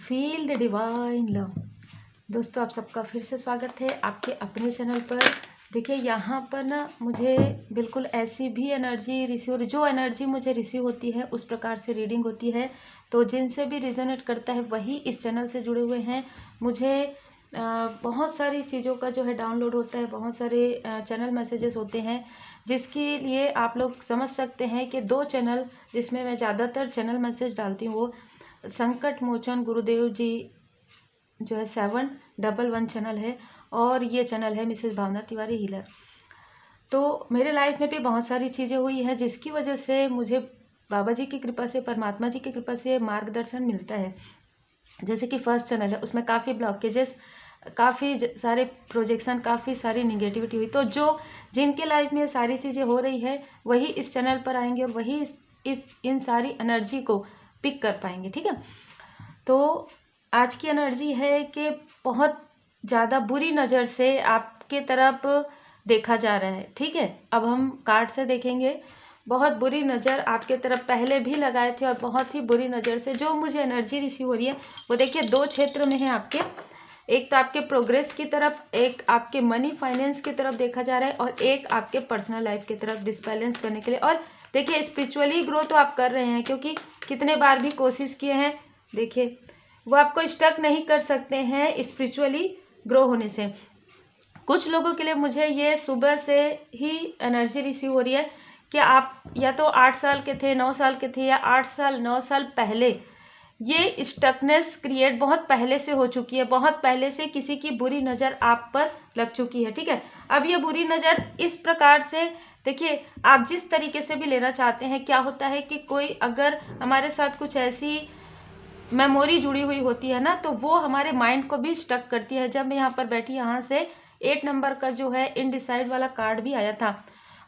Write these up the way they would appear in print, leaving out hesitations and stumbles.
Feel the divine love. दोस्तों, आप सबका फिर से स्वागत है आपके अपने चैनल पर। देखिए, यहाँ पर ना मुझे बिल्कुल ऐसी भी एनर्जी रिसीव हो रही, जो एनर्जी मुझे रिसीव होती है उस प्रकार से रीडिंग होती है। तो जिनसे भी रिजोनेट करता है वही इस चैनल से जुड़े हुए हैं। मुझे बहुत सारी चीज़ों का जो है डाउनलोड होता है, बहुत सारे चैनल मैसेजेस होते हैं, जिसके लिए आप लोग समझ सकते हैं कि 2 चैनल जिसमें मैं ज़्यादातर चैनल मैसेज डालती हूँ वो संकट मोचन गुरुदेव जी जो है 711 चैनल है, और ये चैनल है मिसेस भावना तिवारी हीलर। तो मेरे लाइफ में भी बहुत सारी चीज़ें हुई हैं जिसकी वजह से मुझे बाबा जी की कृपा से, परमात्मा जी की कृपा से मार्गदर्शन मिलता है। जैसे कि फर्स्ट चैनल है, उसमें काफ़ी ब्लॉकेजेस, काफ़ी सारे प्रोजेक्शन, काफ़ी सारी निगेटिविटी हुई। तो जिनके लाइफ में ये सारी चीज़ें हो रही है वही इस चैनल पर आएंगे और वही इन सारी एनर्जी को पिक कर पाएंगे। ठीक है, तो आज की एनर्जी है कि बहुत ज़्यादा बुरी नज़र से आपके तरफ देखा जा रहा है। ठीक है, अब हम कार्ड से देखेंगे। बहुत बुरी नज़र आपके तरफ पहले भी लगाए थे और बहुत ही बुरी नज़र से जो मुझे एनर्जी रिसीव हो रही है वो देखिए 2 क्षेत्र में है आपके। एक तो आपके प्रोग्रेस की तरफ, एक आपके मनी फाइनेंस की तरफ देखा जा रहा है, और एक आपके पर्सनल लाइफ की तरफ डिसबैलेंस करने के लिए। और देखिए, स्पिरिचुअली ग्रो तो आप कर रहे हैं, क्योंकि कितने बार भी कोशिश किए हैं, देखिए वो आपको स्टक नहीं कर सकते हैं स्पिरिचुअली ग्रो होने से। कुछ लोगों के लिए मुझे ये सुबह से ही एनर्जी रिसीव हो रही है कि आप या तो 8 साल के थे, 9 साल के थे, या 8 साल 9 साल पहले ये स्टकनेस क्रिएट बहुत पहले से हो चुकी है। बहुत पहले से किसी की बुरी नज़र आप पर लग चुकी है। ठीक है, अब ये बुरी नज़र इस प्रकार से, देखिए आप जिस तरीके से भी लेना चाहते हैं, क्या होता है कि कोई अगर हमारे साथ कुछ ऐसी मेमोरी जुड़ी हुई होती है ना, तो वो हमारे माइंड को भी स्टक करती है। जब मैं यहाँ पर बैठी, यहाँ से 8 नंबर का जो है इनडिसाइड वाला कार्ड भी आया था,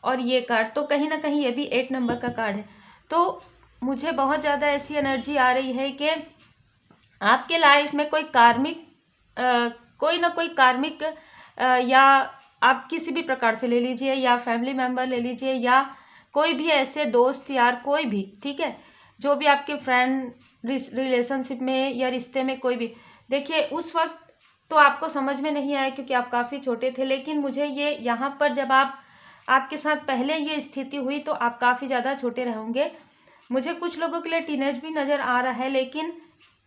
और ये कार्ड तो कहीं ना कहीं ये भी 8 नंबर का कार्ड है। तो मुझे बहुत ज़्यादा ऐसी एनर्जी आ रही है कि आपके लाइफ में कोई कार्मिक कोई ना कोई कार्मिक या आप किसी भी प्रकार से ले लीजिए, या फैमिली मेम्बर ले लीजिए, या कोई भी ऐसे दोस्त यार, कोई भी, ठीक है, जो भी आपके फ्रेंड रिलेशनशिप में या रिश्ते में कोई भी, देखिए उस वक्त तो आपको समझ में नहीं आया क्योंकि आप काफ़ी छोटे थे। लेकिन मुझे ये यहाँ पर जब आपके साथ पहले ये स्थिति हुई तो आप काफ़ी ज़्यादा छोटे रहोगे। मुझे कुछ लोगों के लिए टीनेज भी नज़र आ रहा है, लेकिन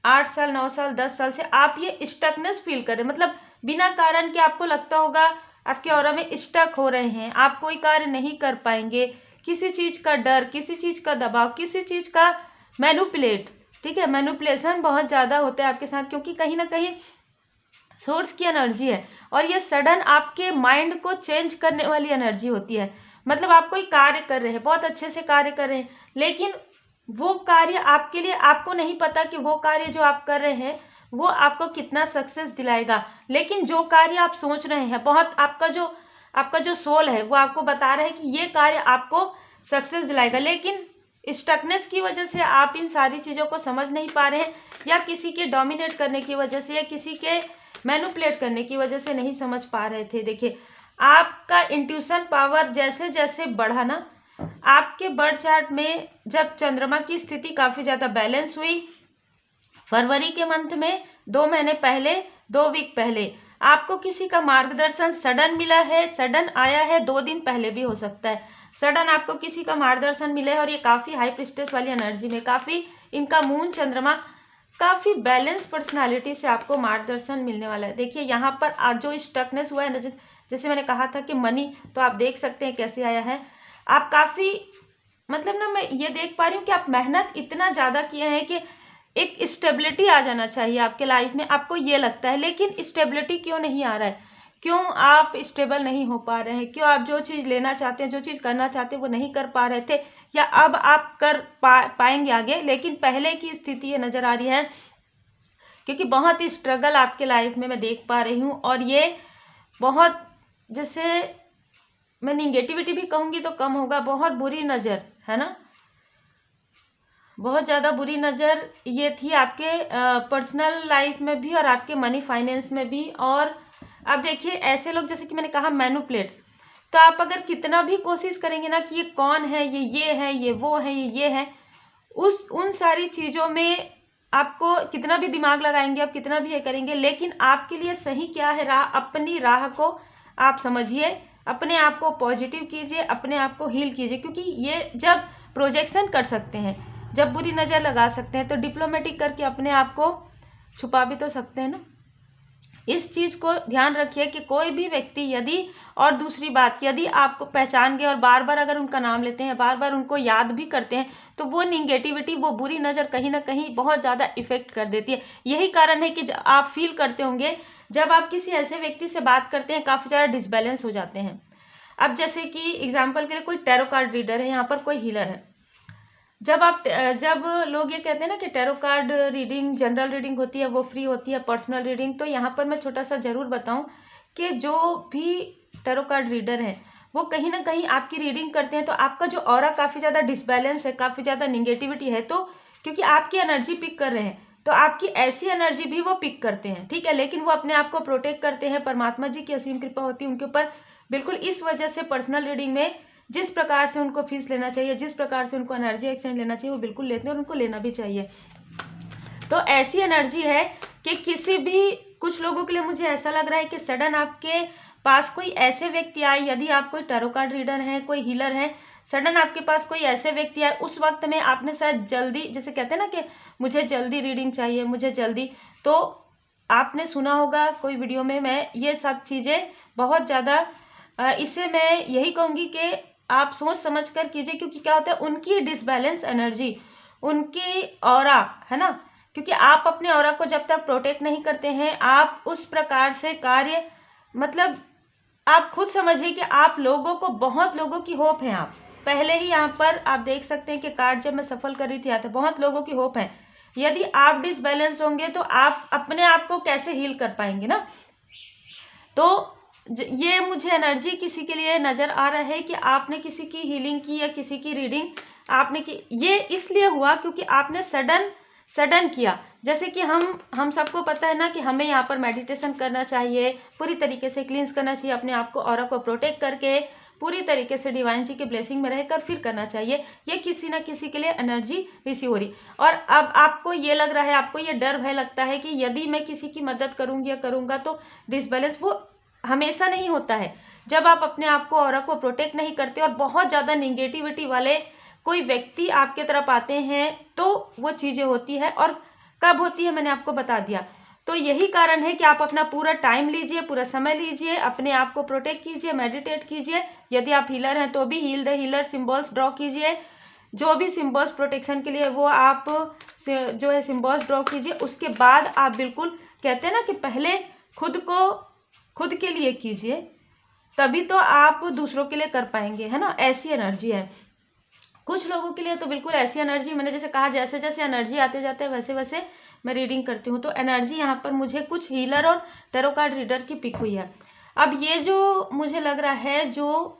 8 साल 9 साल 10 साल से आप ये स्टकनेस फील कर रहे हैं। मतलब बिना कारण के आपको लगता होगा आपके ऑरा में स्टक हो रहे हैं, आप कोई कार्य नहीं कर पाएंगे, किसी चीज़ का डर, किसी चीज़ का दबाव, किसी चीज़ का मैनिपुलेट, ठीक है, मैनिपुलेशन बहुत ज़्यादा होता है आपके साथ, क्योंकि कहीं ना कहीं सोर्स की एनर्जी है और ये सडन आपके माइंड को चेंज करने वाली एनर्जी होती है। मतलब आप कोई कार्य कर रहे हैं, बहुत अच्छे से कार्य कर रहे हैं, लेकिन वो कार्य आपके लिए, आपको नहीं पता कि वो कार्य जो आप कर रहे हैं वो आपको कितना सक्सेस दिलाएगा। लेकिन जो कार्य आप सोच रहे हैं, बहुत आपका जो सोल है वो आपको बता रहा है कि ये कार्य आपको सक्सेस दिलाएगा, लेकिन स्टकनेस की वजह से आप इन सारी चीज़ों को समझ नहीं पा रहे हैं, या किसी के डोमिनेट करने की वजह से, या किसी के मैनिपुलेट करने की वजह से नहीं समझ पा रहे थे। देखिए, आपका इंट्यूशन पावर जैसे जैसे बढ़ा ना, आपके बर्थ चार्ट में जब चंद्रमा की स्थिति काफ़ी ज़्यादा बैलेंस हुई, फरवरी के मंथ में 2 महीने पहले, 2 वीक पहले आपको किसी का मार्गदर्शन सडन मिला है, सडन आया है, 2 दिन पहले भी हो सकता है, सडन आपको किसी का मार्गदर्शन मिला है। और ये काफ़ी हाई प्रिस्टेस वाली एनर्जी में, काफ़ी इनका मून चंद्रमा काफ़ी बैलेंस पर्सनालिटी से आपको मार्गदर्शन मिलने वाला है। देखिए, यहाँ पर आज जो स्टकनेस हुआ है ना, जैसे मैंने कहा था कि मनी, तो आप देख सकते हैं कैसे आया है। आप काफ़ी, मतलब ना, मैं ये देख पा रही हूँ कि आप मेहनत इतना ज़्यादा किए हैं कि एक स्टेबिलिटी आ जाना चाहिए आपके लाइफ में, आपको ये लगता है, लेकिन स्टेबिलिटी क्यों नहीं आ रहा है? क्यों आप स्टेबल नहीं हो पा रहे हैं? क्यों आप जो चीज़ लेना चाहते हैं, जो चीज़ करना चाहते हैं वो नहीं कर पा रहे थे, या अब आप कर पाएंगे आगे, लेकिन पहले की स्थिति ये नज़र आ रही है, क्योंकि बहुत ही स्ट्रगल आपके लाइफ में मैं देख पा रही हूँ। और ये बहुत, जैसे मैं निगेटिविटी भी कहूँगी तो कम होगा, बहुत बुरी नज़र है ना, बहुत ज़्यादा बुरी नज़र ये थी आपके पर्सनल लाइफ में भी और आपके मनी फाइनेंस में भी। और अब देखिए, ऐसे लोग, जैसे कि मैंने कहा मैनिपुलेट, तो आप अगर कितना भी कोशिश करेंगे ना कि ये कौन है, ये है, ये वो है, ये है, उन सारी चीज़ों में आपको कितना भी दिमाग लगाएंगे, आप कितना भी ये करेंगे, लेकिन आपके लिए सही क्या है राह, अपनी राह को आप समझिए, अपने आप को पॉजिटिव कीजिए, अपने आप को हील कीजिए। क्योंकि ये जब प्रोजेक्शन कर सकते हैं, जब बुरी नज़र लगा सकते हैं, तो डिप्लोमेटिक करके अपने आप को छुपा भी तो सकते हैं ना। इस चीज़ को ध्यान रखिए कि कोई भी व्यक्ति यदि, और दूसरी बात, यदि आपको पहचान गए और बार बार अगर उनका नाम लेते हैं, बार बार उनको याद भी करते हैं, तो वो निगेटिविटी, वो बुरी नज़र कहीं ना कहीं बहुत ज़्यादा इफेक्ट कर देती है। यही कारण है कि आप फील करते होंगे जब आप किसी ऐसे व्यक्ति से बात करते हैं, काफ़ी ज़्यादा डिसबैलेंस हो जाते हैं। अब जैसे कि एग्जाम्पल के लिए कोई टैरो कार्ड रीडर है, यहाँ पर कोई हीलर है, जब लोग ये कहते हैं ना कि tarot card reading general reading होती है, वो फ्री होती है, पर्सनल रीडिंग, तो यहाँ पर मैं छोटा सा ज़रूर बताऊं कि जो भी टैरो कार्ड रीडर हैं वो कहीं ना कहीं आपकी रीडिंग करते हैं, तो आपका जो ऑरा काफ़ी ज़्यादा डिसबैलेंस है, काफ़ी ज़्यादा निगेटिविटी है, तो क्योंकि आपकी एनर्जी पिक कर रहे हैं, तो आपकी ऐसी एनर्जी भी वो पिक करते हैं, ठीक है। लेकिन वो अपने आप को प्रोटेक्ट करते हैं, परमात्मा जी की असीम कृपा होती है उनके ऊपर। बिल्कुल इस वजह से पर्सनल रीडिंग में जिस प्रकार से उनको फीस लेना चाहिए, जिस प्रकार से उनको एनर्जी एक्सचेंज लेना चाहिए, वो बिल्कुल लेते हैं और उनको लेना भी चाहिए। तो ऐसी एनर्जी है कि किसी भी, कुछ लोगों के लिए मुझे ऐसा लग रहा है कि सडन आपके पास कोई ऐसे व्यक्ति आए, यदि आप कोई टैरो कार्ड रीडर हैं, कोई हीलर हैं, सडन आपके पास कोई ऐसे व्यक्ति आए, उस वक्त में आपने शायद जल्दी, जैसे कहते हैं ना कि मुझे जल्दी रीडिंग चाहिए, मुझे जल्दी, तो आपने सुना होगा कोई वीडियो में मैं ये सब चीज़ें बहुत ज़्यादा, इससे मैं यही कहूँगी कि आप सोच समझ कर कीजिए। क्योंकि क्या होता है, उनकी डिसबैलेंस एनर्जी, उनकी ऑरा है ना, क्योंकि आप अपने ऑरा को जब तक प्रोटेक्ट नहीं करते हैं, आप उस प्रकार से कार्य, मतलब आप खुद समझिए कि आप लोगों को, बहुत लोगों की होप है। आप पहले ही यहाँ पर आप देख सकते हैं कि कार्ड जब मैं सफल कर रही थी आते, बहुत लोगों की होप है। यदि आप डिसबैलेंस होंगे तो आप अपने आप को कैसे हील कर पाएंगे ना। तो ये मुझे एनर्जी किसी के लिए नज़र आ रहा है कि आपने किसी की हीलिंग की या किसी की रीडिंग आपने की, ये इसलिए हुआ क्योंकि आपने सडन किया। जैसे कि हम सबको पता है ना कि हमें यहाँ पर मेडिटेशन करना चाहिए, पूरी तरीके से क्लींस करना चाहिए अपने आप को, ऑरा को प्रोटेक्ट करके पूरी तरीके से डिवाइन जी के ब्लेसिंग में रहकर फिर करना चाहिए। ये किसी ना किसी के लिए एनर्जी रिसीव हो रही, और अब आपको ये लग रहा है, आपको ये डर भय लगता है कि यदि मैं किसी की मदद करूँगी या करूँगा तो डिसबैलेंस, वो हमेशा नहीं होता है। जब आप अपने आप को, ऑरा को प्रोटेक्ट नहीं करते और बहुत ज़्यादा निगेटिविटी वाले कोई व्यक्ति आपके तरफ आते हैं, तो वो चीज़ें होती है। और कब होती है मैंने आपको बता दिया। तो यही कारण है कि आप अपना पूरा टाइम लीजिए, पूरा समय लीजिए, अपने आप को प्रोटेक्ट कीजिए, मेडिटेट कीजिए। यदि आप हीलर हैं तो भी heal the healer symbols draw कीजिए, जो भी सिम्बॉल्स प्रोटेक्शन के लिए वो आप जो है सिम्बॉल्स ड्रॉ कीजिए। उसके बाद आप बिल्कुल, कहते हैं ना कि पहले खुद के लिए कीजिए, तभी तो आप दूसरों के लिए कर पाएंगे, है ना। ऐसी एनर्जी है कुछ लोगों के लिए, तो बिल्कुल ऐसी एनर्जी, मैंने जैसे कहा, जैसे जैसे एनर्जी आते जाते हैं वैसे वैसे मैं रीडिंग करती हूँ। तो एनर्जी यहाँ पर मुझे कुछ हीलर और टैरो कार्ड रीडर की पिक हुई है। अब ये जो मुझे लग रहा है, जो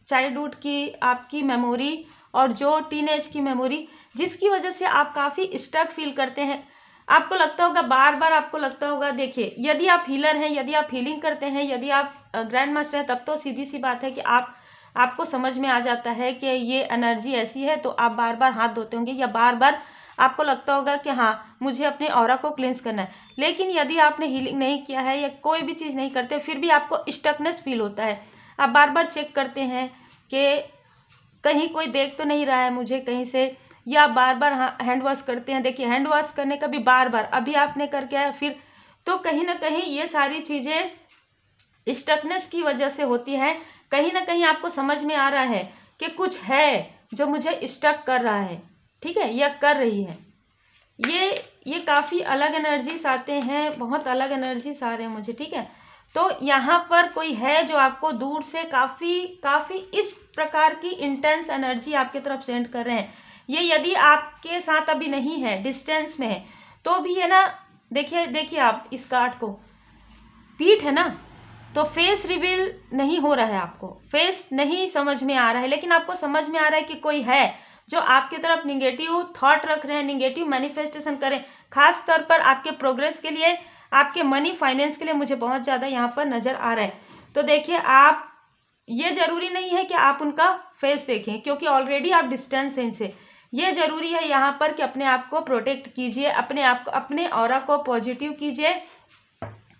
चाइल्डहुड की आपकी मेमोरी और जो टीनेज की मेमोरी, जिसकी वजह से आप काफ़ी स्टक फील करते हैं, आपको लगता होगा, बार बार आपको लगता होगा। देखिए, यदि आप हीलर हैं, यदि आप हीलिंग करते हैं, यदि आप ग्रैंड मास्टर हैं, तब तो सीधी सी बात है कि आपको समझ में आ जाता है कि ये एनर्जी ऐसी है, तो आप बार बार हाथ धोते होंगे, या बार बार आपको लगता होगा कि हाँ मुझे अपने ऑरा को क्लेंस करना है। लेकिन यदि आपने हीलिंग नहीं किया है या कोई भी चीज़ नहीं करते, फिर भी आपको स्टकनेस फील होता है। आप बार बार चेक करते हैं कि कहीं कोई देख तो नहीं रहा है मुझे कहीं से, या बार बार हैंड वॉश करते हैं। देखिए, हैंड वॉश करने का भी बार बार, अभी आपने करके आया फिर, तो कहीं ना कहीं ये सारी चीज़ें स्टकनेस की वजह से होती है। कहीं ना कहीं आपको समझ में आ रहा है कि कुछ है जो मुझे स्टक कर रहा है, ठीक है, या कर रही है। ये काफ़ी अलग एनर्जीज आते हैं, बहुत अलग एनर्जीज आ रहे हैं मुझे, ठीक है। तो यहाँ पर कोई है जो आपको दूर से काफ़ी इस प्रकार की इंटेंस एनर्जी आपकी तरफ सेंड कर रहे हैं। ये यदि आपके साथ अभी नहीं है, डिस्टेंस में है, तो भी है ना। देखिए आप इस कार्ड को, पीठ है ना, तो फेस रिवील नहीं हो रहा है, आपको फेस नहीं समझ में आ रहा है, लेकिन आपको समझ में आ रहा है कि कोई है जो आपकी तरफ निगेटिव थॉट रख रहे हैं, निगेटिव मैनिफेस्टेशन करें, खास तौर पर आपके प्रोग्रेस के लिए, आपके मनी फाइनेंस के लिए मुझे बहुत ज़्यादा यहाँ पर नज़र आ रहा है। तो देखिए, आप, ये ज़रूरी नहीं है कि आप उनका फेस देखें, क्योंकि ऑलरेडी आप डिस्टेंस हैं इनसे, ये जरूरी है यहाँ पर कि अपने आप को प्रोटेक्ट कीजिए, अपने आप को, अपने ऑरा को पॉजिटिव कीजिए,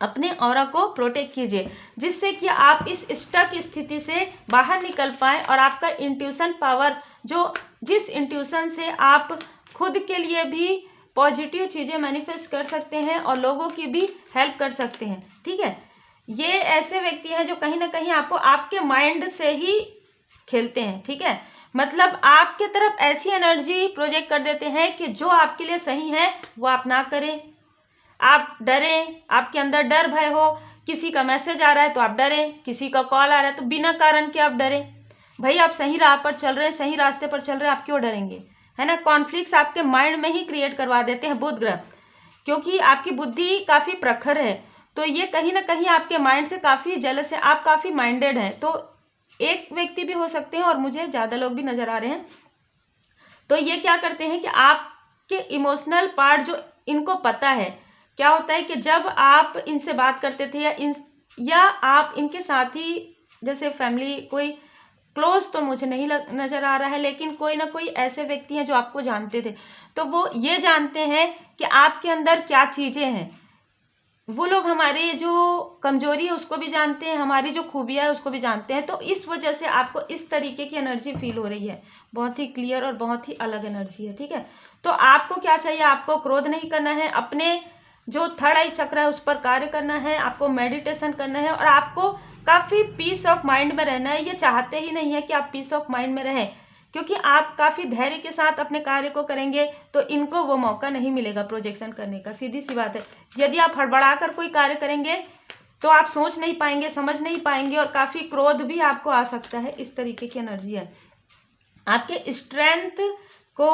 अपने ऑरा को प्रोटेक्ट कीजिए, जिससे कि आप इस स्टक स्थिति से बाहर निकल पाएँ और आपका इंट्यूशन पावर, जो जिस इंट्यूशन से आप खुद के लिए भी पॉजिटिव चीज़ें मैनिफेस्ट कर सकते हैं और लोगों की भी हेल्प कर सकते हैं। ठीक है, ये ऐसे व्यक्ति हैं जो कहीं ना कहीं आपको आपके माइंड से ही खेलते हैं। ठीक है, मतलब आपके तरफ ऐसी एनर्जी प्रोजेक्ट कर देते हैं कि जो आपके लिए सही है वो आप ना करें, आप डरें, आपके अंदर डर भय हो, किसी का मैसेज आ रहा है तो आप डरें, किसी का कॉल आ रहा है तो बिना कारण के आप डरें। भाई आप सही राह पर चल रहे हैं, सही रास्ते पर चल रहे हैं, आप क्यों डरेंगे, है ना। कॉन्फ्लिक्ट्स आपके माइंड में ही क्रिएट करवा देते हैं बुध ग्रह, क्योंकि आपकी बुद्धि काफ़ी प्रखर है, तो ये कहीं ना कहीं आपके माइंड से काफ़ी जेलस है, आप काफ़ी माइंडेड हैं। तो एक व्यक्ति भी हो सकते हैं और मुझे ज़्यादा लोग भी नज़र आ रहे हैं। तो ये क्या करते हैं कि आपके इमोशनल पार्ट जो इनको पता है, क्या होता है कि जब आप इनसे बात करते थे या आप इनके साथ ही, जैसे फैमिली, कोई क्लोज तो मुझे नहीं नज़र आ रहा है, लेकिन कोई ना कोई ऐसे व्यक्ति हैं जो आपको जानते थे, तो वो ये जानते हैं कि आपके अंदर क्या चीज़ें हैं। वो लोग हमारी जो कमजोरी है उसको भी जानते हैं, हमारी जो खूबियाँ है उसको भी जानते हैं। तो इस वजह से आपको इस तरीके की एनर्जी फील हो रही है, बहुत ही क्लियर और बहुत ही अलग एनर्जी है। ठीक है, तो आपको क्या चाहिए, आपको क्रोध नहीं करना है, अपने जो थर्ड आई चक्र है उस पर कार्य करना है, आपको मेडिटेशन करना है और आपको काफ़ी पीस ऑफ माइंड में रहना है। ये चाहते ही नहीं है कि आप पीस ऑफ माइंड में रहें, क्योंकि आप काफ़ी धैर्य के साथ अपने कार्य को करेंगे तो इनको वो मौका नहीं मिलेगा प्रोजेक्शन करने का, सीधी सी बात है। यदि आप हड़बड़ा कर कोई कार्य करेंगे तो आप सोच नहीं पाएंगे, समझ नहीं पाएंगे और काफ़ी क्रोध भी आपको आ सकता है। इस तरीके की एनर्जी है। आपके स्ट्रेंथ को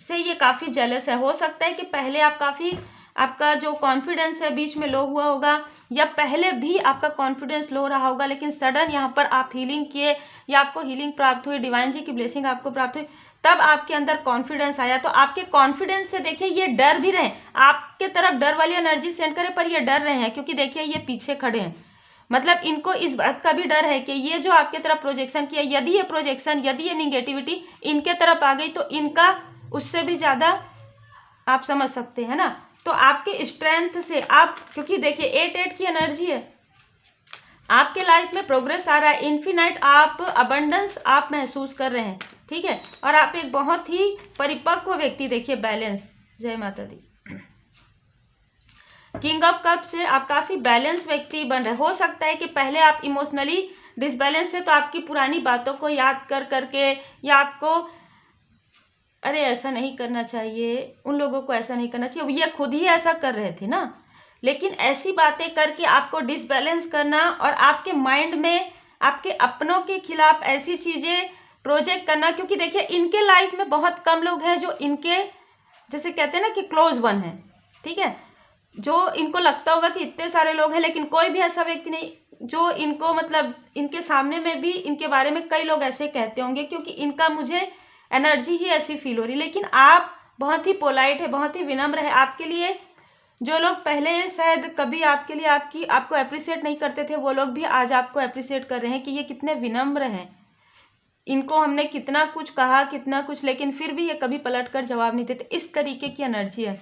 से ये काफ़ी जेलस है। हो सकता है कि पहले आप काफ़ी, आपका जो कॉन्फिडेंस है बीच में लो हुआ होगा, या पहले भी आपका कॉन्फिडेंस लो रहा होगा, लेकिन सडन यहाँ पर आप हीलिंग किए या आपको हीलिंग प्राप्त हुई, डिवाइन जी की ब्लेसिंग आपको प्राप्त हुई, तब आपके अंदर कॉन्फिडेंस आया। तो आपके कॉन्फिडेंस से देखिए ये डर भी रहे, आपके तरफ डर वाली एनर्जी सेंड करे, पर ये डर रहे हैं क्योंकि देखिए ये पीछे खड़े हैं। मतलब इनको इस बात का भी डर है कि ये जो आपके तरफ प्रोजेक्शन किया, यदि ये प्रोजेक्शन, यदि ये निगेटिविटी इनके तरफ आ गई तो इनका उससे भी ज़्यादा, आप समझ सकते हैं ना। तो आपके स्ट्रेंथ से आप, क्योंकि देखिए 8 की एनर्जी है, आपके लाइफ में प्रोग्रेस आ रहा है, इन्फिनाइट आप अबंडेंस आप महसूस कर रहे हैं। ठीक है, और आप एक बहुत ही परिपक्व व्यक्ति, देखिए बैलेंस, जय माता दी। किंग ऑफ कप से आप काफ़ी बैलेंस व्यक्ति बन रहे। हो सकता है कि पहले आप इमोशनली डिसबैलेंस थे, तो आपकी पुरानी बातों को याद कर करके, या आपको अरे ऐसा नहीं करना चाहिए, उन लोगों को ऐसा नहीं करना चाहिए, ये खुद ही ऐसा कर रहे थे ना, लेकिन ऐसी बातें करके आपको डिसबैलेंस करना और आपके माइंड में आपके अपनों के खिलाफ ऐसी चीज़ें प्रोजेक्ट करना, क्योंकि देखिए इनके लाइफ में बहुत कम लोग हैं जो इनके, जैसे कहते हैं ना कि क्लोज वन है। ठीक है, जो इनको लगता होगा कि इतने सारे लोग हैं, लेकिन कोई भी ऐसा व्यक्ति नहीं जो इनको, मतलब इनके सामने में भी इनके बारे में कई लोग ऐसे कहते होंगे, क्योंकि इनका मुझे एनर्जी ही ऐसी फील हो रही। लेकिन आप बहुत ही पोलाइट है, बहुत ही विनम्र है। आपके लिए जो लोग पहले शायद कभी आपके लिए आपको अप्रिशिएट नहीं करते थे, वो लोग भी आज आपको अप्रिशिएट कर रहे हैं कि ये कितने विनम्र हैं। इनको हमने कितना कुछ कहा, कितना कुछ, लेकिन फिर भी ये कभी पलट कर जवाब नहीं देते। इस तरीके की एनर्जी है।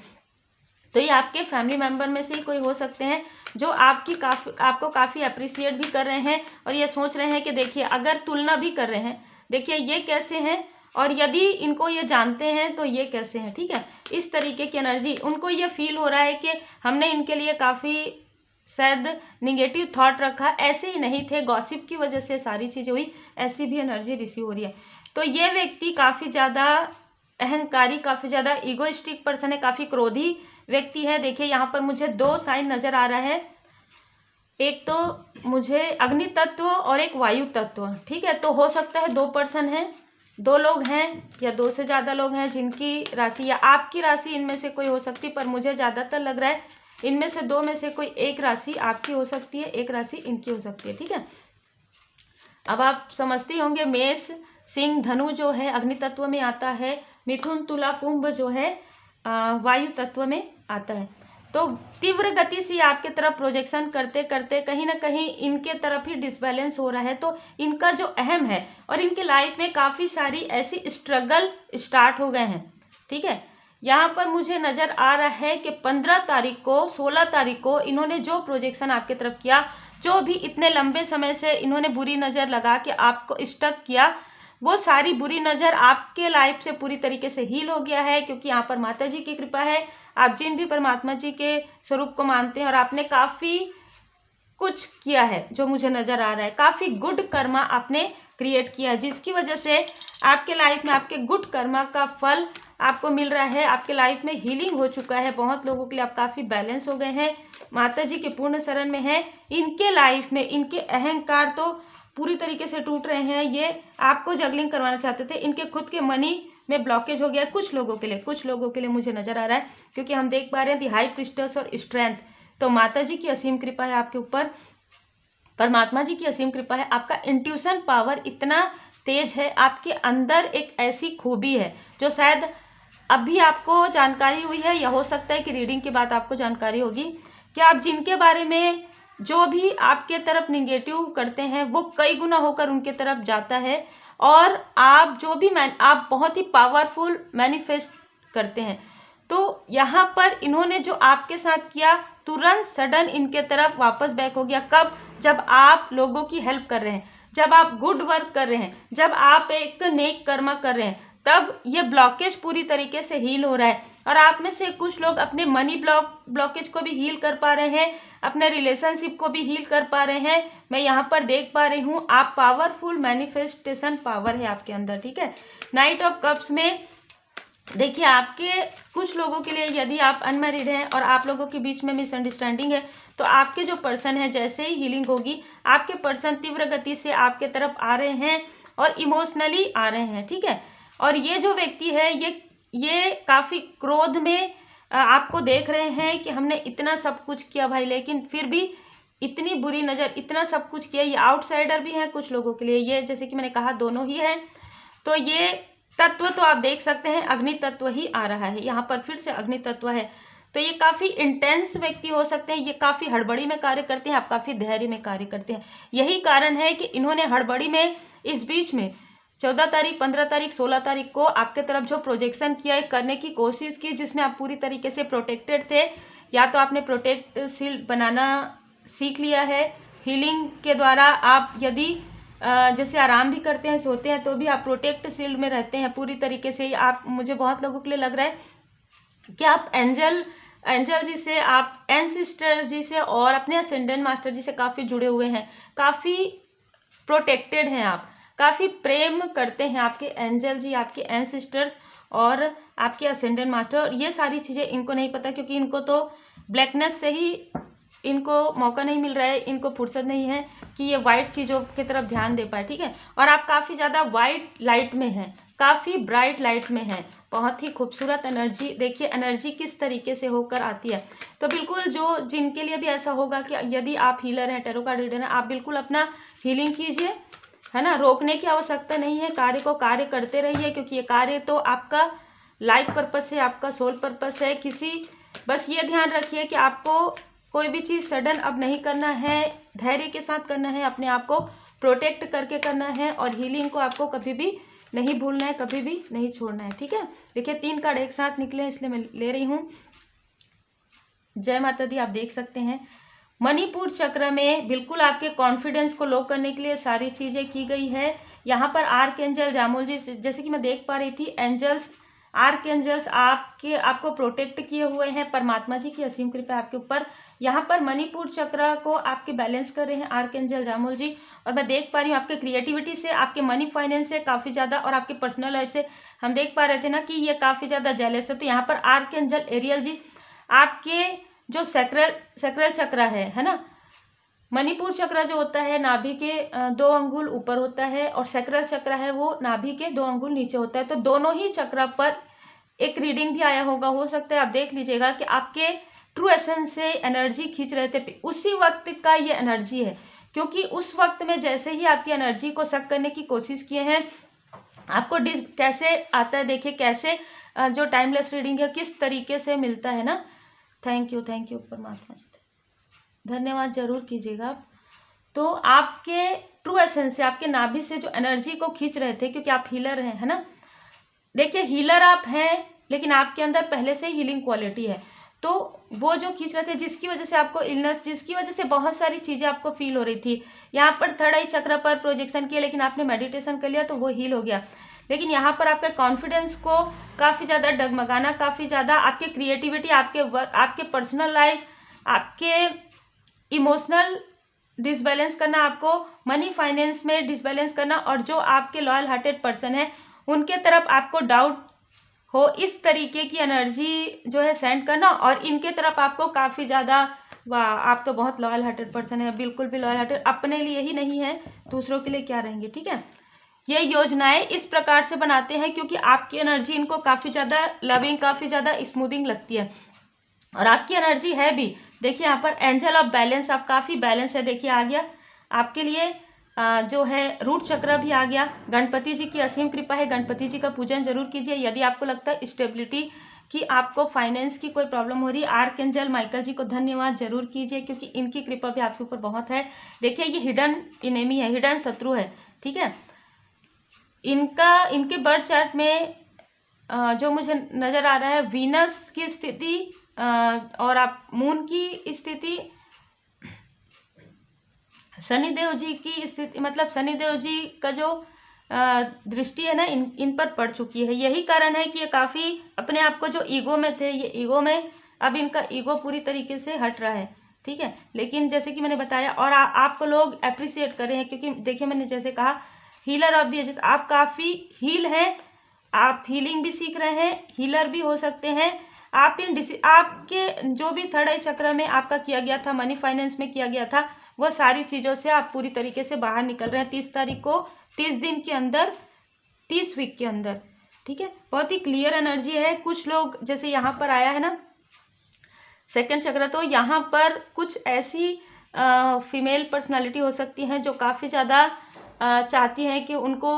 तो ये आपके फैमिली मेम्बर में से ही कोई हो सकते हैं जो आपको काफ़ी अप्रिशिएट भी कर रहे हैं और ये सोच रहे हैं कि देखिए, अगर तुलना भी कर रहे हैं, देखिए ये कैसे हैं और यदि इनको ये जानते हैं तो ये कैसे हैं। ठीक है, इस तरीके की एनर्जी, उनको ये फील हो रहा है कि हमने इनके लिए काफ़ी शायद निगेटिव थॉट रखा, ऐसे ही नहीं थे, गॉसिप की वजह से सारी चीज़ें हुई, ऐसी भी एनर्जी रिसीव हो रही है। तो ये व्यक्ति काफ़ी ज़्यादा अहंकारी, काफ़ी ज़्यादा ईगोइस्टिक पर्सन है, काफ़ी क्रोधी व्यक्ति है। देखिए यहाँ पर मुझे 2 साइन नज़र आ रहा है, एक तो मुझे अग्नि तत्व और एक वायु तत्व। ठीक है, तो हो सकता है 2 पर्सन हैं, 2 लोग हैं या 2 से ज़्यादा लोग हैं जिनकी राशि या आपकी राशि इनमें से कोई हो सकती है, पर मुझे ज़्यादातर लग रहा है इनमें से 2 में से कोई एक राशि आपकी हो सकती है, एक राशि इनकी हो सकती है। ठीक है, अब आप समझते होंगे मेष, सिंह, धनु जो है अग्नि तत्व में आता है, मिथुन, तुला, कुंभ जो है वायु तत्व में आता है। तो तीव्र गति से आपके तरफ प्रोजेक्शन करते करते कहीं ना कहीं इनके तरफ ही डिसबैलेंस हो रहा है। तो इनका जो अहम है और इनके लाइफ में काफ़ी सारी ऐसी स्ट्रगल स्टार्ट हो गए हैं। ठीक है, यहाँ पर मुझे नज़र आ रहा है कि 15 तारीख को 16 तारीख को इन्होंने जो प्रोजेक्शन आपके तरफ किया, जो भी इतने लंबे समय से इन्होंने बुरी नज़र लगा के आपको स्टक किया, वो सारी बुरी नज़र आपके लाइफ से पूरी तरीके से हील हो गया है। क्योंकि यहाँ पर माता जी की कृपा है, आप जिन भी परमात्मा जी के स्वरूप को मानते हैं और आपने काफ़ी कुछ किया है जो मुझे नज़र आ रहा है, काफ़ी गुड कर्मा आपने क्रिएट किया है, जिसकी वजह से आपके लाइफ में आपके गुड कर्मा का फल आपको मिल रहा है। आपके लाइफ में हीलिंग हो चुका है, बहुत लोगों के लिए आप काफ़ी बैलेंस हो गए हैं, माता जी के पूर्ण शरण में हैं। इनके लाइफ में इनके अहंकार तो पूरी तरीके से टूट रहे हैं। ये आपको जगलिंग करवाना चाहते थे, इनके खुद के मनी में ब्लॉकेज हो गया कुछ लोगों के लिए मुझे नज़र आ रहा है। क्योंकि हम देख पा रहे हैं दी हाई प्रिस्टेस और स्ट्रेंथ। तो माता जी की असीम कृपा है आपके ऊपर, परमात्मा जी की असीम कृपा है। आपका इंट्यूशन पावर इतना तेज है, आपके अंदर एक ऐसी खूबी है जो शायद अभी आपको जानकारी हुई है, या हो सकता है कि रीडिंग के बाद आपको जानकारी होगी कि आप जिनके बारे में जो भी आपके तरफ निगेटिव करते हैं वो कई गुना होकर उनके तरफ जाता है, और आप जो भी आप बहुत ही पावरफुल मैनिफेस्ट करते हैं। तो यहाँ पर इन्होंने जो आपके साथ किया तुरंत सडन इनके तरफ वापस बैक हो गया। कब? जब आप लोगों की हेल्प कर रहे हैं, जब आप गुड वर्क कर रहे हैं, जब आप एक नेक कर्मा कर रहे हैं, तब ये ब्लॉकेज पूरी तरीके से हील हो रहा है। और आप में से कुछ लोग अपने मनी ब्लॉकेज को भी हील कर पा रहे हैं, अपने रिलेशनशिप को भी हील कर पा रहे हैं। मैं यहाँ पर देख पा रही हूँ आप पावरफुल मैनिफेस्टेशन पावर है आपके अंदर। ठीक है, नाइट ऑफ कप्स में देखिए आपके कुछ लोगों के लिए, यदि आप अनमैरिड हैं और आप लोगों के बीच में मिसअंडरस्टैंडिंग है, तो आपके जो पर्सन है, जैसे ही हीलिंग होगी आपके पर्सन तीव्र गति से आपके तरफ आ रहे हैं और इमोशनली आ रहे हैं। ठीक है, और ये जो व्यक्ति है ये काफ़ी क्रोध में आपको देख रहे हैं कि हमने इतना सब कुछ किया भाई, लेकिन फिर भी इतनी बुरी नज़र, इतना सब कुछ किया। ये आउटसाइडर भी हैं कुछ लोगों के लिए, ये जैसे कि मैंने कहा दोनों ही हैं। तो ये तत्व तो आप देख सकते हैं अग्नि तत्व ही आ रहा है, यहाँ पर फिर से अग्नि तत्व है। तो ये काफ़ी इंटेंस व्यक्ति हो सकते हैं, ये काफ़ी हड़बड़ी में कार्य करते हैं, आप काफ़ी धैर्य में कार्य करते हैं। यही कारण है कि इन्होंने हड़बड़ी में इस बीच में 14 तारीख, 15 तारीख, 16 तारीख को आपके तरफ जो प्रोजेक्शन किया है, करने की कोशिश की, जिसमें आप पूरी तरीके से प्रोटेक्टेड थे। या तो आपने प्रोटेक्ट शील्ड बनाना सीख लिया है हीलिंग के द्वारा, आप यदि जैसे आराम भी करते हैं, सोते हैं, तो भी आप प्रोटेक्ट शील्ड में रहते हैं पूरी तरीके से। आप, मुझे बहुत लोगों के लिए लग रहा है कि आप एंजल जी से, आप एंसेस्टर जी से और अपने असेंडेंट मास्टर जी से काफ़ी जुड़े हुए हैं, काफ़ी प्रोटेक्टेड हैं, आप काफ़ी प्रेम करते हैं आपके एंजल जी, आपके एंसेस्टर्स और आपके असेंडेंट मास्टर। और ये सारी चीज़ें इनको नहीं पता, क्योंकि इनको तो ब्लैकनेस से ही इनको मौका नहीं मिल रहा है, इनको फुर्सत नहीं है कि ये वाइट चीज़ों की तरफ ध्यान दे पाए। ठीक है, और आप काफ़ी ज़्यादा वाइट लाइट में हैं, काफ़ी ब्राइट लाइट में हैं, बहुत ही खूबसूरत एनर्जी। देखिए एनर्जी किस तरीके से होकर आती है। तो बिल्कुल जो जिनके लिए भी ऐसा होगा कि यदि आप हीलर हैं, टैरो कार्ड रीडर हैं, आप बिल्कुल अपना हीलिंग कीजिए, है ना, रोकने की आवश्यकता नहीं है, कार्य को कार्य करते रहिए, क्योंकि ये कार्य तो आपका लाइफ पर्पस है, आपका सोल पर्पस है। बस ये ध्यान रखिए कि आपको कोई भी चीज़ सडन अब नहीं करना है, धैर्य के साथ करना है, अपने आप को प्रोटेक्ट करके करना है, और हीलिंग को आपको कभी भी नहीं भूलना है, कभी भी नहीं छोड़ना है। ठीक है, देखिए 3 कार्ड एक साथ निकले, इसलिए मैं ले रही हूँ। जय माता दी। आप देख सकते हैं मणिपुर चक्र में बिल्कुल आपके कॉन्फिडेंस को लो करने के लिए सारी चीज़ें की गई है। यहाँ पर आर्क एंजल जामुल जी, जैसे कि मैं देख पा रही थी, एंजल्स, आर्क एंजल्स आपको प्रोटेक्ट किए हुए हैं, परमात्मा जी की असीम कृपा आपके ऊपर। यहाँ पर मणिपुर चक्र को आपके बैलेंस कर रहे हैं आर्क एंजल जामुल जी। और मैं देख पा रही हूँ आपके क्रिएटिविटी से, आपके मनी फाइनेंस से काफ़ी ज़्यादा, और आपके पर्सनल लाइफ से हम देख पा रहे थे ना कि ये काफ़ी ज़्यादा जेलस है। तो यहाँ पर आर्क एंजल एरियल जी आपके जो सैक्रल चक्र है ना, मणिपुर चक्र जो होता है नाभि के 2 अंगुल ऊपर होता है, और सैक्रल चक्र है वो नाभि के 2 अंगुल नीचे होता है। तो दोनों ही चक्र पर एक रीडिंग भी आया होगा, हो सकता है आप देख लीजिएगा कि आपके ट्रू एसेंस से एनर्जी खींच रहे थे, उसी वक्त का ये एनर्जी है। क्योंकि उस वक्त में जैसे ही आपकी एनर्जी को सक करने की कोशिश किए हैं, आपको कैसे आता है, देखिए कैसे जो टाइमलेस रीडिंग है किस तरीके से मिलता है ना, थैंक यू परमात्मा जी, धन्यवाद जरूर कीजिएगा आप। तो आपके ट्रू एसेंस से, आपके नाभि से जो एनर्जी को खींच रहे थे, क्योंकि आप हीलर हैं, है ना। देखिए हीलर आप हैं, लेकिन आपके अंदर पहले से हीलिंग क्वालिटी है। तो वो जो खींच रहे थे, जिसकी वजह से आपको इलनेस, जिसकी वजह से बहुत सारी चीज़ें आपको फील हो रही थी, यहाँ पर थर्ड आई चक्र पर प्रोजेक्शन किया, लेकिन आपने मेडिटेशन कर लिया तो वो हील हो गया। लेकिन यहाँ पर आपके कॉन्फिडेंस को काफ़ी ज़्यादा डगमगाना, काफ़ी ज़्यादा आपके क्रिएटिविटी, आपके वर्क, आपके पर्सनल लाइफ, आपके इमोशनल डिसबैलेंस करना, आपको मनी फाइनेंस में डिसबैलेंस करना, और जो आपके लॉयल हार्टेड पर्सन है उनके तरफ आपको डाउट हो, इस तरीके की एनर्जी जो है सेंड करना, और इनके तरफ आपको काफ़ी ज़्यादा, वाह आप तो बहुत लॉयल हार्टेड पर्सन है, बिल्कुल भी लॉयल हार्टेड, अपने लिए ही नहीं है, दूसरों के लिए क्या रहेंगे, ठीक है। ये योजनाएं इस प्रकार से बनाते हैं क्योंकि आपकी एनर्जी इनको काफ़ी ज़्यादा लविंग, काफ़ी ज़्यादा स्मूथिंग लगती है, और आपकी एनर्जी है भी। देखिए यहाँ पर एंजल ऑफ बैलेंस, आप काफ़ी बैलेंस है, देखिए आ गया आपके लिए जो है रूट चक्र भी आ गया। गणपति जी की असीम कृपा है, गणपति जी का पूजन जरूर कीजिए यदि आपको लगता है स्टेबिलिटी कि आपको फाइनेंस की कोई प्रॉब्लम हो रही है। आर्कएंजल माइकल जी को धन्यवाद जरूर कीजिए, क्योंकि इनकी कृपा भी आपके ऊपर बहुत है। देखिए ये हिडन इनेमी है, हिडन शत्रु है, ठीक है। इनके बर्थ चार्ट में जो मुझे नज़र आ रहा है, वीनस की स्थिति और आप मून की स्थिति, शनिदेव जी की स्थिति, मतलब शनिदेव जी का जो दृष्टि है ना, इन पर पड़ चुकी है। यही कारण है कि ये काफ़ी अपने आप को, जो ईगो में थे, ये ईगो में अब इनका ईगो पूरी तरीके से हट रहा है, ठीक है। लेकिन जैसे कि मैंने बताया, और आपको लोग अप्रिसिएट कर रहे हैं, क्योंकि देखिए मैंने जैसे कहा हीलर ऑफ द एजेस, आप काफ़ी हील हैं, आप हीलिंग भी सीख रहे हैं, हीलर भी हो सकते हैं आप। आपके जो भी थर्ड आई चक्र में आपका किया गया था, मनी फाइनेंस में किया गया था, वो सारी चीज़ों से आप पूरी तरीके से बाहर निकल रहे हैं 30 तारीख को, 30 दिन के अंदर, 30 वीक के अंदर, ठीक है। बहुत ही क्लियर एनर्जी है। कुछ लोग जैसे यहाँ पर आया है ना सेकंड चक्र, तो यहाँ पर कुछ ऐसी फीमेल पर्सनालिटी हो सकती हैं जो काफ़ी ज़्यादा चाहती हैं कि उनको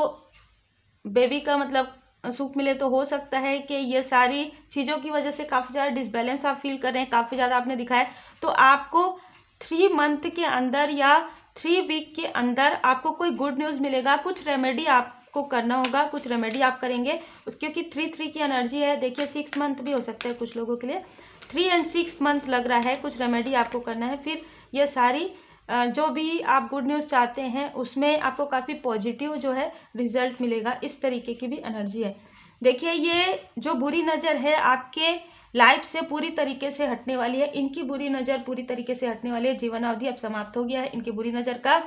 बेबी का मतलब सुख मिले। तो हो सकता है कि ये सारी चीज़ों की वजह से काफ़ी ज़्यादा डिसबैलेंस आप फील कर रहे हैं, काफ़ी ज़्यादा आपने दिखाया। तो आपको 3 मंथ के अंदर या 3 वीक के अंदर आपको कोई गुड न्यूज़ मिलेगा। कुछ रेमेडी आपको करना होगा, कुछ रेमेडी आप करेंगे क्योंकि 3 की एनर्जी है। देखिए 6 मंथ भी हो सकता है कुछ लोगों के लिए, 3 और 6 मंथ लग रहा है। कुछ रेमेडी आपको करना है, फिर ये सारी जो भी आप गुड न्यूज़ चाहते हैं उसमें आपको काफ़ी पॉजिटिव जो है रिजल्ट मिलेगा। इस तरीके की भी एनर्जी है। देखिए ये जो बुरी नज़र है आपके लाइफ से पूरी तरीके से हटने वाली है। इनकी बुरी नज़र पूरी तरीके से हटने वाली है। जीवन अवधि अब समाप्त हो गया है इनकी बुरी नज़र का।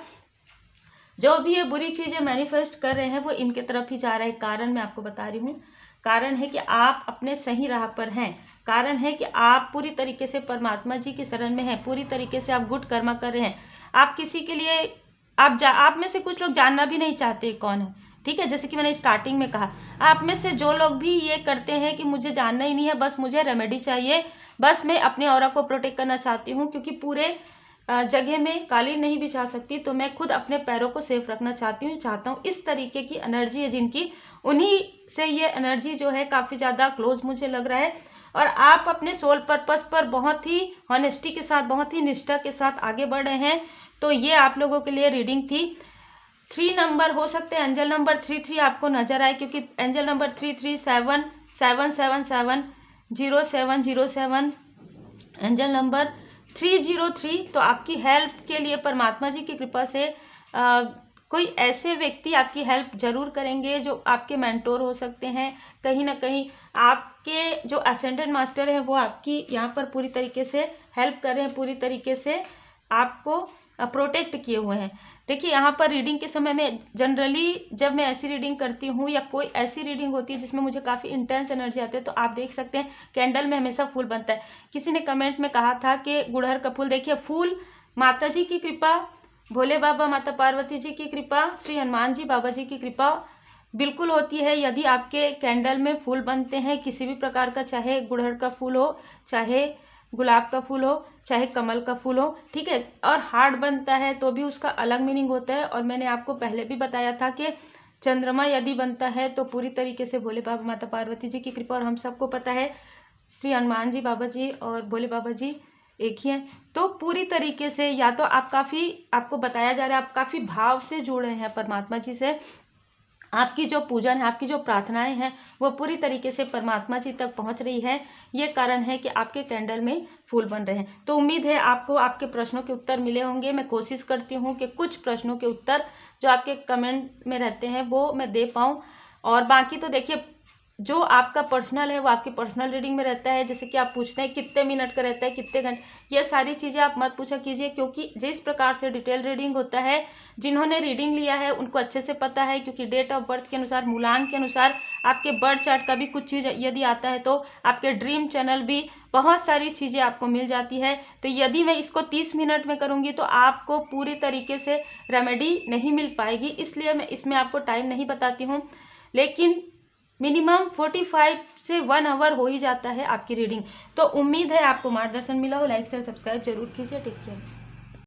जो भी ये बुरी चीज़ें मैनिफेस्ट कर रहे हैं वो इनके तरफ ही जा रहा है। कारण मैं आपको बता रही हूँ, कारण है कि आप अपने सही राह पर हैं। कारण है कि आप पूरी तरीके से परमात्मा जी की शरण में हैं, पूरी तरीके से आप गुड कर्मा कर रहे हैं। आप किसी के लिए आप में से कुछ लोग जानना भी नहीं चाहते कौन है, ठीक है। जैसे कि मैंने स्टार्टिंग में कहा, आप में से जो लोग भी ये करते हैं कि मुझे जानना ही नहीं है, बस मुझे रेमेडी चाहिए, बस मैं अपने ऑरा को प्रोटेक्ट करना चाहती हूँ क्योंकि पूरे जगह में कालीन नहीं बिछा सकती, तो मैं खुद अपने पैरों को सेफ रखना चाहता हूँ। इस तरीके की एनर्जी है जिनकी, उन्हीं से ये एनर्जी जो है काफ़ी ज़्यादा क्लोज मुझे लग रहा है। और आप अपने सोल पर्पस पर बहुत ही ऑनेस्टी के साथ, बहुत ही निष्ठा के साथ आगे बढ़ रहे हैं। तो ये आप लोगों के लिए रीडिंग थी। 3 नंबर हो सकते हैं, एंजल नंबर 33 आपको नजर आए क्योंकि एंजल नंबर 3377770707, एंजल नंबर 303। तो आपकी हेल्प के लिए परमात्मा जी की कृपा से कोई ऐसे व्यक्ति आपकी हेल्प जरूर करेंगे जो आपके मेंटोर हो सकते हैं। कहीं ना कहीं आपके जो असेंडेंट मास्टर हैं वो आपकी यहाँ पर पूरी तरीके से हेल्प कर रहे हैं, पूरी तरीके से आपको प्रोटेक्ट किए हुए हैं। देखिए यहाँ पर रीडिंग के समय में जनरली जब मैं ऐसी रीडिंग करती हूँ या कोई ऐसी रीडिंग होती है जिसमें मुझे काफ़ी इंटेंस एनर्जी आती है, तो आप देख सकते हैं कैंडल में हमेशा फूल बनता है। किसी ने कमेंट में कहा था कि गुड़हल का फूल, देखिए फूल माता जी की कृपा, भोले बाबा, माता पार्वती जी की कृपा, श्री हनुमान जी बाबा जी की कृपा बिल्कुल होती है यदि आपके कैंडल में फूल बनते हैं किसी भी प्रकार का, चाहे गुड़हल का फूल हो, चाहे गुलाब का फूल हो, चाहे कमल का फूल हो, ठीक है। और हार्ट बनता है तो भी उसका अलग मीनिंग होता है। और मैंने आपको पहले भी बताया था कि चंद्रमा यदि बनता है तो पूरी तरीके से भोले बाबा, माता पार्वती जी की कृपा। और हम सबको पता है श्री हनुमान जी बाबा जी और भोले बाबा जी एक ही हैं। तो पूरी तरीके से या तो आप आपको बताया जा रहा है आप काफ़ी भाव से जुड़े हैं परमात्मा जी से, आपकी जो पूजन है, आपकी जो प्रार्थनाएं हैं वो पूरी तरीके से परमात्मा जी तक पहुंच रही है। ये कारण है कि आपके कैंडल में फूल बन रहे हैं। तो उम्मीद है आपको आपके प्रश्नों के उत्तर मिले होंगे। मैं कोशिश करती हूँ कि कुछ प्रश्नों के उत्तर जो आपके कमेंट में रहते हैं वो मैं दे पाऊँ, और बाकी तो देखिए जो आपका पर्सनल है वो आपकी पर्सनल रीडिंग में रहता है। जैसे कि आप पूछते हैं कितने मिनट का रहता है, कितने घंटे, ये सारी चीज़ें आप मत पूछा कीजिए, क्योंकि जिस प्रकार से डिटेल रीडिंग होता है जिन्होंने रीडिंग लिया है उनको अच्छे से पता है, क्योंकि डेट ऑफ बर्थ के अनुसार, मूलांक के अनुसार आपके बर्थ चार्ट का भी कुछ चीज़ यदि आता है तो आपके ड्रीम चैनल भी बहुत सारी चीज़ें आपको मिल जाती है। तो यदि मैं इसको 30 मिनट में करूँगी तो आपको पूरी तरीके से रेमेडी नहीं मिल पाएगी, इसलिए मैं इसमें आपको टाइम नहीं बताती हूँ। लेकिन मिनिमम 45 से 1 आवर हो ही जाता है आपकी रीडिंग। तो उम्मीद है आपको मार्गदर्शन मिला हो। लाइक शेयर सब्सक्राइब जरूर कीजिए। Take care.